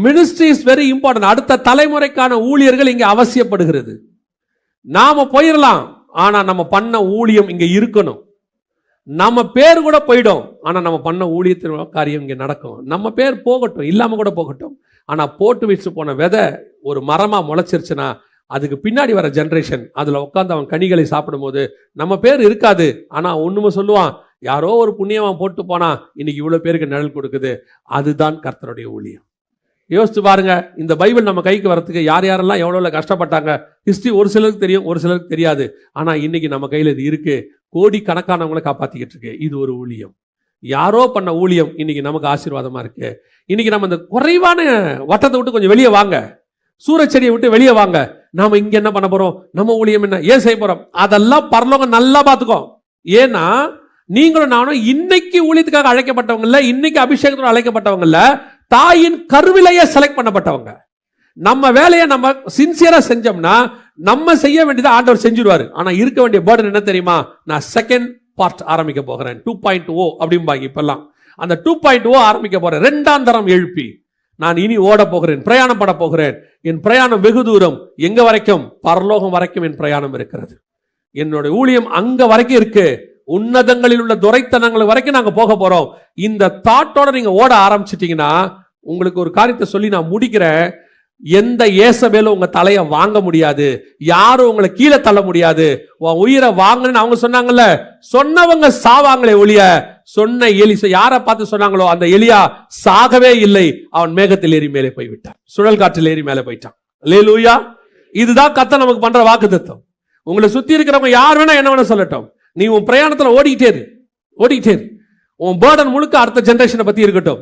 Ministry is very important. அடுத்த தலைமுறைக்கான ஊழியர்கள் இங்க அவசியப்படுகிறது. நாம போயிடலாம், ஆனா நம்ம பண்ண ஊழியம் இங்க இருக்கணும். நம்ம பேர் கூட போயிடும், ஆனா நம்ம பண்ண ஊழியத்தின் காரியம் இங்க நடக்கும். நம்ம பேர் போகட்டும், இல்லாம கூட போகட்டும், ஆனா போட்டு வச்சு போன விதை ஒரு மரமா முளைச்சிருச்சுன்னா அதுக்கு பின்னாடி வர ஜெனரேஷன் அதுல உட்காந்து அவன் கனிகளை சாப்பிடும் போது நம்ம பேர் இருக்காது. ஆனா ஒண்ணுமே சொல்லுவான், யாரோ ஒரு புண்ணியவன் போட்டு போனா இன்னைக்கு இவ்வளவு பேருக்கு நிழல் கொடுக்குது. அதுதான் கர்த்தருடைய ஊழியம். யோசிச்சு பாருங்க, இந்த பைபிள் நம்ம கைக்கு வரத்துக்கு யார் யாரெல்லாம் எவ்வளோ கஷ்டப்பட்டாங்க. ஹிஸ்டரி ஒரு சிலருக்கு தெரியும், ஒரு சிலருக்கு தெரியாது. ஆனா இன்னைக்கு நம்ம கையில் இது இருக்கு. கோடி கணக்கானவங்களை காப்பாத்திக்கிட்டு இருக்கு. இது ஒரு ஊழியம். யாரோ பண்ண ஊழியம் இன்னைக்கு நமக்கு ஆசீர்வாதமா இருக்கு. இன்னைக்கு நம்ம இந்த குறைவான வட்டத்தை விட்டு கொஞ்சம் வெளியே வாங்க, சூரச்செடியை விட்டு வெளியே வாங்க. நாம இங்க என்ன பண்ண போறோம், நம்ம ஊழியம் என்ன, ஏன் செய்ய போறோம், அதெல்லாம் பரலோகம் நல்லா பார்த்துக்கோ. ஏன்னா நீங்களும் நானும் இன்னைக்கு ஊழியத்துக்காக அழைக்கப்பட்டவங்க இல்ல, இன்னைக்கு அபிஷேகத்தோட அழைக்கப்பட்டவங்க இல்ல, தாயின் கருவிலேயே செலக்ட் பண்ணப்பட்டவங்க. நம்ம வேலையை நம்ம சின்சியரா செஞ்சோம்னா நம்ம செய்ய வேண்டியதை ஆண்டவர் செஞ்சிருவாரு. ஆனா இருக்க வேண்டிய பர்டன் என்ன தெரியுமா, நான் செகண்ட் பார்ட் ஆரம்பிக்க போகிறேன், 2.0 அப்படிம்பாங்க இப்பெல்லாம். அந்த 2.0 ஆரம்பிக்க போறேன், இரண்டாம் தரம் எழுப்பி நான் இனி ஓட போகிறேன், பிரயாணம் பட போகிறேன். என் பிரயாணம் வெகு தூரம், எங்க வரைக்கும், பரலோகம் வரைக்கும் என் பிரயாணம் இருக்கிறது. என்னோட ஊழியம் அங்க வரைக்கும் இருக்கு. உன்னதங்களில் உள்ள துரைத்தனங்கள் வரைக்கும் நாங்க போக போறோம். இந்த தாட்டோட நீங்க ஓட ஆரம்பிச்சிட்டீங்கன்னா, உங்களுக்கு ஒரு காரியத்தை சொல்லி நான் முடிக்கிறேன். எந்த ஏசபேலும் உங்க தலையை வாங்க முடியாது, யாரும் உங்களை கீழே தள்ள முடியாது. உன் உயிரை வாங்கன்னு அவங்க சொன்னாங்கல்ல, சொன்னவங்க சாவாங்களே ஒழிய, சொன்ன எலிசா யாரை பார்த்து சொன்னாங்களோ அந்த எலியா சாகவே இல்லை. அவன் மேகத்தில் ஏறி மேலே போய்விட்டான், சுழல் காற்றில் ஏறி மேலே போயிட்டான். அல்லேலூயா. இதுதான் கர்த்தர் நமக்கு பண்ற வாக்குத்தத்தம். உங்களை சுத்தி இருக்கிறவங்க யார் வேணா என்ன வேணா சொல்லட்டும், நீ உன் பிரயாணத்துல ஓடிக்கிட்டே இரு. உன் பேர்டன் முழுக்க அடுத்த ஜெனரேஷனை பத்தி இருக்கட்டும்.